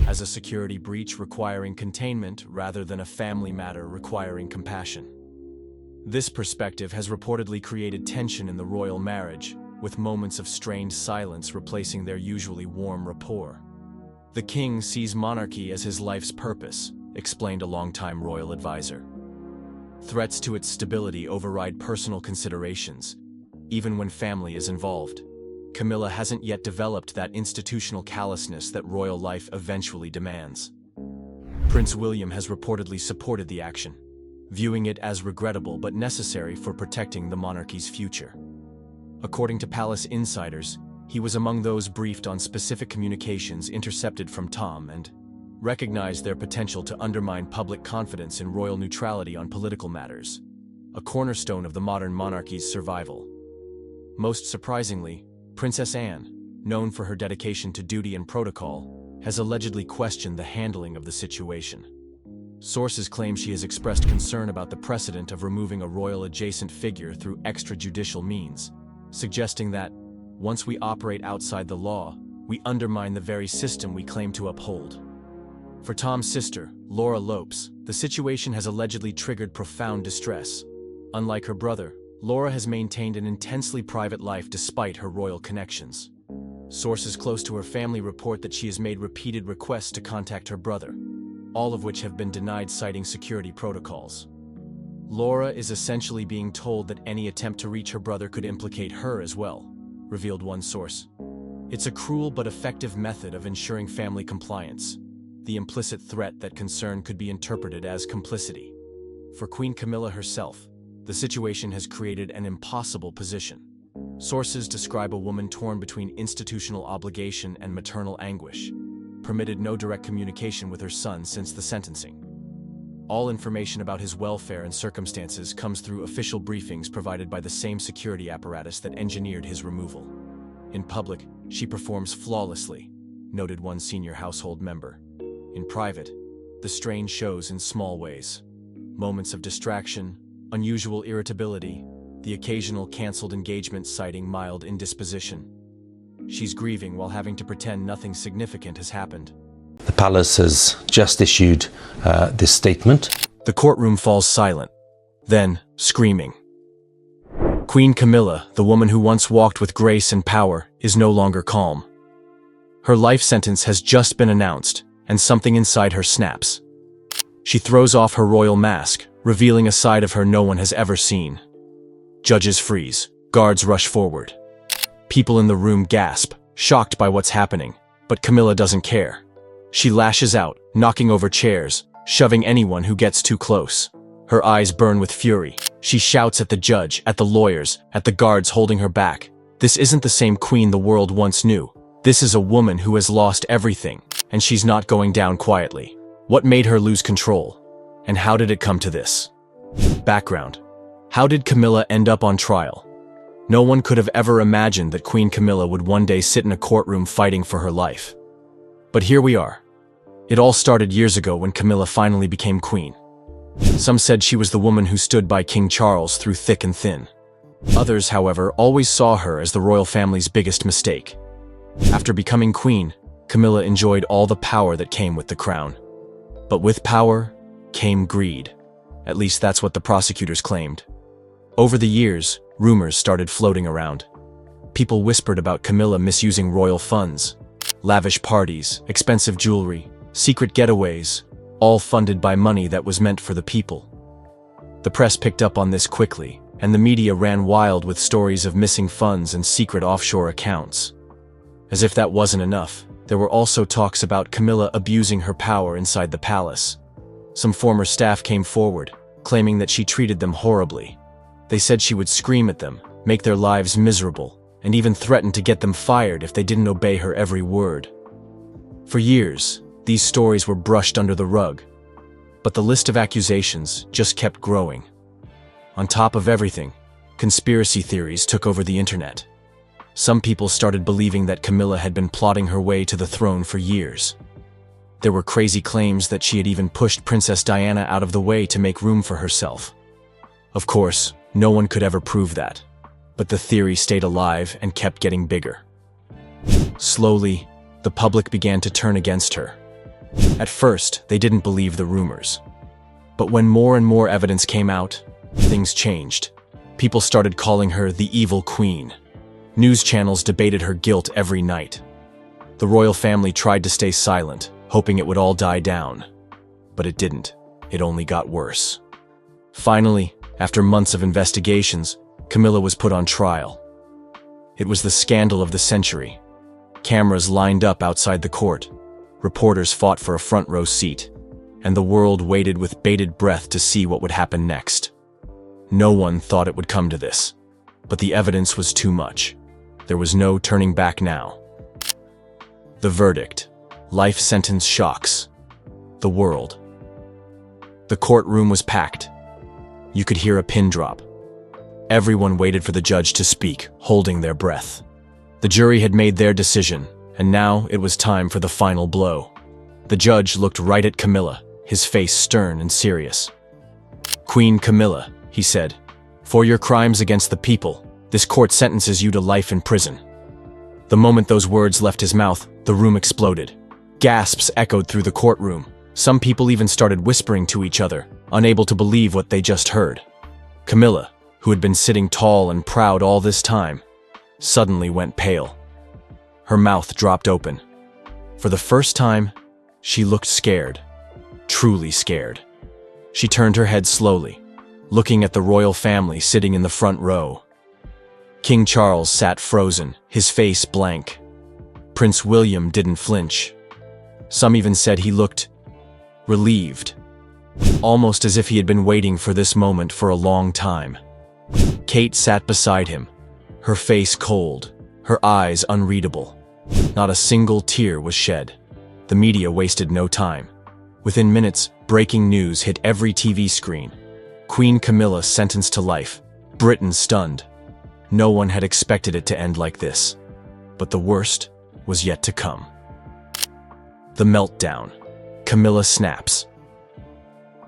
Speaker 2: as a security breach requiring containment rather than a family matter requiring compassion. This perspective has reportedly created tension in the royal marriage, with moments of strained silence replacing their usually warm rapport. The king sees monarchy as his life's purpose, explained a longtime royal advisor. Threats to its stability override personal considerations, even when family is involved. Camilla hasn't yet developed that institutional callousness that royal life eventually demands. Prince William has reportedly supported the action, viewing it as regrettable but necessary for protecting the monarchy's future. According to palace insiders, he was among those briefed on specific communications intercepted from Tom and recognized their potential to undermine public confidence in royal neutrality on political matters, a cornerstone of the modern monarchy's survival. Most surprisingly, Princess Anne, known for her dedication to duty and protocol, has allegedly questioned the handling of the situation. Sources claim she has expressed concern about the precedent of removing a royal-adjacent figure through extrajudicial means, suggesting that, once we operate outside the law, we undermine the very system we claim to uphold. For Tom's sister, Laura Lopes, the situation has allegedly triggered profound distress. Unlike her brother, Laura has maintained an intensely private life despite her royal connections. Sources close to her family report that she has made repeated requests to contact her brother, all of which have been denied citing security protocols. Laura is essentially being told that any attempt to reach her brother could implicate her as well, revealed one source. It's a cruel but effective method of ensuring family compliance, the implicit threat that concern could be interpreted as complicity. For Queen Camilla herself, the situation has created an impossible position. Sources describe a woman torn between institutional obligation and maternal anguish, permitted no direct communication with her son since the sentencing. All information about his welfare and circumstances comes through official briefings provided by the same security apparatus that engineered his removal. In public, she performs flawlessly, noted one senior household member. In private, the strain shows in small ways. Moments of distraction, unusual irritability, the occasional canceled engagement citing mild indisposition. She's grieving while having to pretend nothing significant has happened.
Speaker 8: The palace has just issued this statement.
Speaker 2: The courtroom falls silent, then screaming. Queen Camilla, the woman who once walked with grace and power, is no longer calm. Her life sentence has just been announced, and something inside her snaps. She throws off her royal mask, revealing a side of her no one has ever seen. Judges freeze, guards rush forward. People in the room gasp, shocked by what's happening, but Camilla doesn't care. She lashes out, knocking over chairs, shoving anyone who gets too close. Her eyes burn with fury. She shouts at the judge, at the lawyers, at the guards holding her back. This isn't the same queen the world once knew. This is a woman who has lost everything, and she's not going down quietly. What made her lose control? And how did it come to this? Background. How did Camilla end up on trial? No one could have ever imagined that Queen Camilla would one day sit in a courtroom fighting for her life. But here we are. It all started years ago when Camilla finally became queen. Some said she was the woman who stood by King Charles through thick and thin. Others, however, always saw her as the royal family's biggest mistake. After becoming queen, Camilla enjoyed all the power that came with the crown. But with power came greed. At least that's what the prosecutors claimed. Over the years, rumors started floating around. People whispered about Camilla misusing royal funds, lavish parties, expensive jewelry, secret getaways, all funded by money that was meant for the people. The press picked up on this quickly, and the media ran wild with stories of missing funds and secret offshore accounts. As if that wasn't enough, there were also talks about Camilla abusing her power inside the palace. Some former staff came forward, claiming that she treated them horribly. They said she would scream at them, make their lives miserable, and even threaten to get them fired if they didn't obey her every word. For years, these stories were brushed under the rug, but the list of accusations just kept growing. On top of everything, conspiracy theories took over the internet. Some people started believing that Camilla had been plotting her way to the throne for years. There were crazy claims that she had even pushed Princess Diana out of the way to make room for herself. Of course, no one could ever prove that, but the theory stayed alive and kept getting bigger. Slowly, the public began to turn against her. At first, they didn't believe the rumors. But when more and more evidence came out, things changed. People started calling her the evil queen. News channels debated her guilt every night. The royal family tried to stay silent, hoping it would all die down. But it didn't. It only got worse. Finally, after months of investigations, Camilla was put on trial. It was the scandal of the century. Cameras lined up outside the court. Reporters fought for a front row seat, and the world waited with bated breath to see what would happen next. No one thought it would come to this, but the evidence was too much. There was no turning back now. The verdict: life sentence shocks the world. The courtroom was packed. You could hear a pin drop. Everyone waited for the judge to speak, holding their breath. The jury had made their decision, and now it was time for the final blow. The judge looked right at Camilla, his face stern and serious. "Queen Camilla," he said, "for your crimes against the people, this court sentences you to life in prison." The moment those words left his mouth, the room exploded. Gasps echoed through the courtroom. Some people even started whispering to each other, unable to believe what they just heard. Camilla, who had been sitting tall and proud all this time, suddenly went pale. Her mouth dropped open. For the first time, she looked scared, truly scared. She turned her head slowly, looking at the royal family sitting in the front row. King Charles sat frozen, his face blank. Prince William didn't flinch. Some even said he looked relieved, almost as if he had been waiting for this moment for a long time. Kate sat beside him, her face cold, her eyes unreadable. Not a single tear was shed. The media wasted no time. Within minutes, breaking news hit every TV screen. Queen Camilla sentenced to life. Britain stunned. No one had expected it to end like this. But the worst was yet to come. The meltdown. Camilla snaps.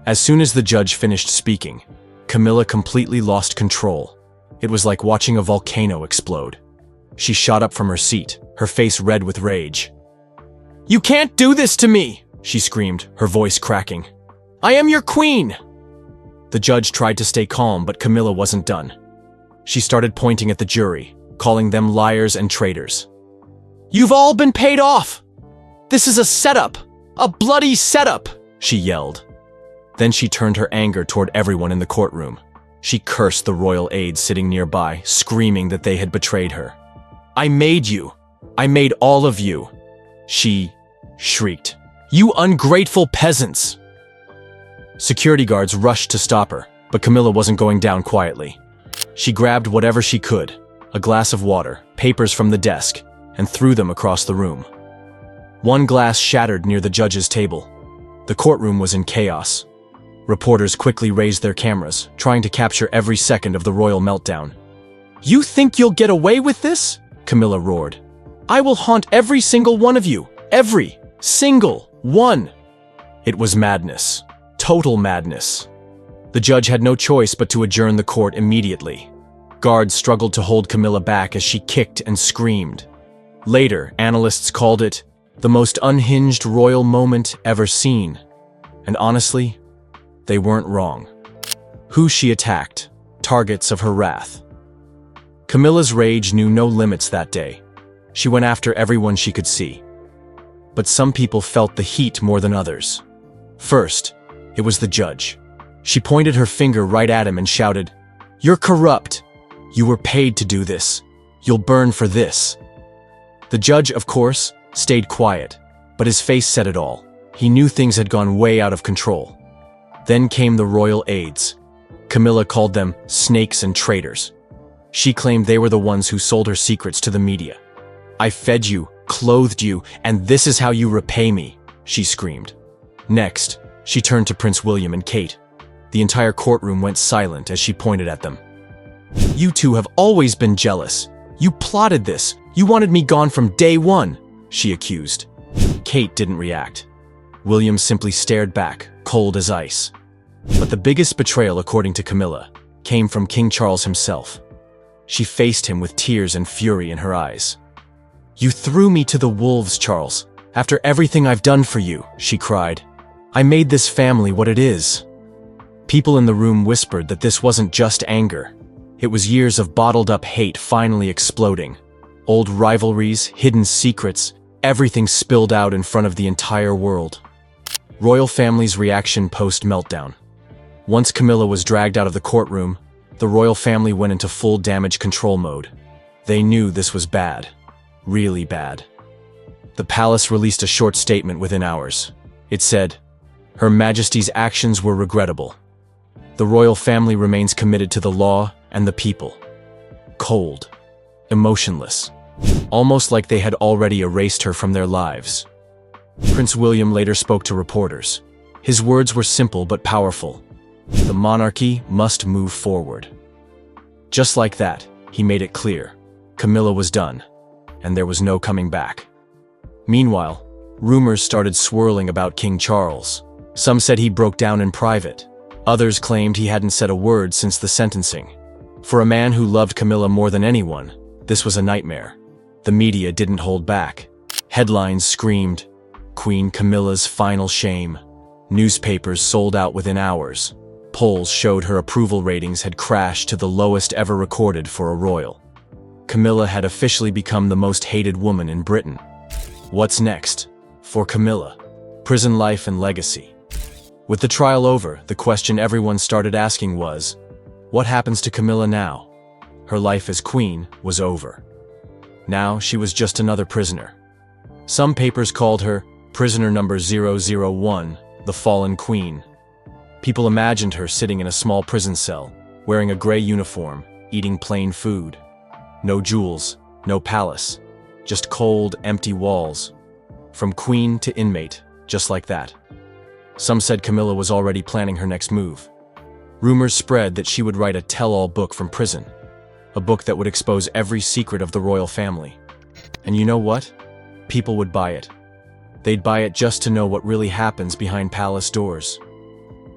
Speaker 2: As soon as the judge finished speaking, Camilla completely lost control. It was like watching a volcano explode. She shot up from her seat, her face red with rage. "You can't do this to me!" she screamed, her voice cracking. "I am your queen!" The judge tried to stay calm, but Camilla wasn't done. She started pointing at the jury, calling them liars and traitors. "You've all been paid off! This is a setup! A bloody setup!" she yelled. Then she turned her anger toward everyone in the courtroom. She cursed the royal aides sitting nearby, screaming that they had betrayed her. "I made you! I made all of you!" she shrieked. "You ungrateful peasants!" Security guards rushed to stop her, but Camilla wasn't going down quietly. She grabbed whatever she could, a glass of water, papers from the desk, and threw them across the room. One glass shattered near the judge's table. The courtroom was in chaos. Reporters quickly raised their cameras, trying to capture every second of the royal meltdown. "You think you'll get away with this?" Camilla roared. "I will haunt every single one of you. Every single one." It was madness. Total madness. The judge had no choice but to adjourn the court immediately. Guards struggled to hold Camilla back as she kicked and screamed. Later, analysts called it the most unhinged royal moment ever seen. And honestly, they weren't wrong. Who she attacked, targets of her wrath. Camilla's rage knew no limits that day. She went after everyone she could see. But some people felt the heat more than others. First, it was the judge. She pointed her finger right at him and shouted, "You're corrupt! You were paid to do this. You'll burn for this." The judge, of course, stayed quiet, but his face said it all. He knew things had gone way out of control. Then came the royal aides. Camilla called them snakes and traitors. She claimed they were the ones who sold her secrets to the media. "I fed you, clothed you, and this is how you repay me," she screamed. Next, she turned to Prince William and Kate. The entire courtroom went silent as she pointed at them. "You two have always been jealous. You plotted this. You wanted me gone from day one," she accused. Kate didn't react. William simply stared back, cold as ice. But the biggest betrayal, according to Camilla, came from King Charles himself. She faced him with tears and fury in her eyes. "You threw me to the wolves, Charles. After everything I've done for you, she cried. I made this family what it is. People in the room whispered that this wasn't just anger. It was years of bottled-up hate finally exploding. Old rivalries, hidden secrets, everything spilled out in front of the entire world. Royal family's reaction post-meltdown. Once Camilla was dragged out of the courtroom, the royal family went into full damage control mode. They knew this was bad. Really bad. The palace released a short statement within hours. It said, Her Majesty's actions were regrettable. The royal family remains committed to the law and the people. Cold. Emotionless. Almost like they had already erased her from their lives. Prince William later spoke to reporters. His words were simple but powerful. The monarchy must move forward. Just like that, he made it clear. Camilla was done, and there was no coming back. Meanwhile, rumors started swirling about King Charles. Some said he broke down in private. Others claimed he hadn't said a word since the sentencing. For a man who loved Camilla more than anyone, this was a nightmare. The media didn't hold back. Headlines screamed, Queen Camilla's final shame. Newspapers sold out within hours. Polls showed her approval ratings had crashed to the lowest ever recorded for a royal. Camilla had officially become the most hated woman in Britain. What's next? For Camilla, prison life and legacy. With the trial over, the question everyone started asking was, what happens to Camilla now? Her life as queen was over. Now she was just another prisoner. Some papers called her prisoner number 001, the fallen queen. People imagined her sitting in a small prison cell, wearing a gray uniform, eating plain food. No jewels, no palace, just cold, empty walls. From queen to inmate, just like that. Some said Camilla was already planning her next move. Rumors spread that she would write a tell-all book from prison, a book that would expose every secret of the royal family. And you know what? People would buy it. They'd buy it just to know what really happens behind palace doors.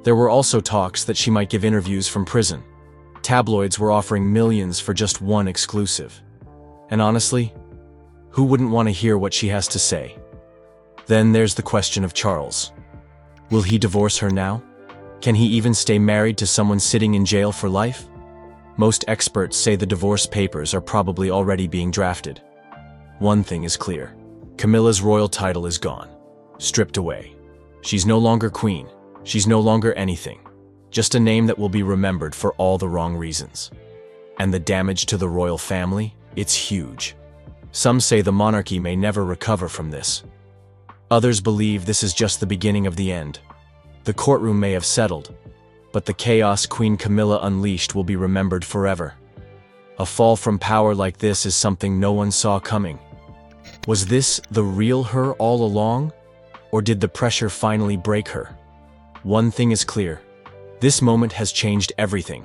Speaker 2: There were also talks that she might give interviews from prison. Tabloids were offering millions for just one exclusive. And honestly, who wouldn't want to hear what she has to say? Then there's the question of Charles. Will he divorce her now? Can he even stay married to someone sitting in jail for life? Most experts say the divorce papers are probably already being drafted. One thing is clear. Camilla's royal title is gone. Stripped away. She's no longer queen. She's no longer anything. Just a name that will be remembered for all the wrong reasons. And the damage to the royal family? It's huge. Some say the monarchy may never recover from this. Others believe this is just the beginning of the end. The courtroom may have settled, but the chaos Queen Camilla unleashed will be remembered forever. A fall from power like this is something no one saw coming. Was this the real her all along? Or did the pressure finally break her? One thing is clear. This moment has changed everything.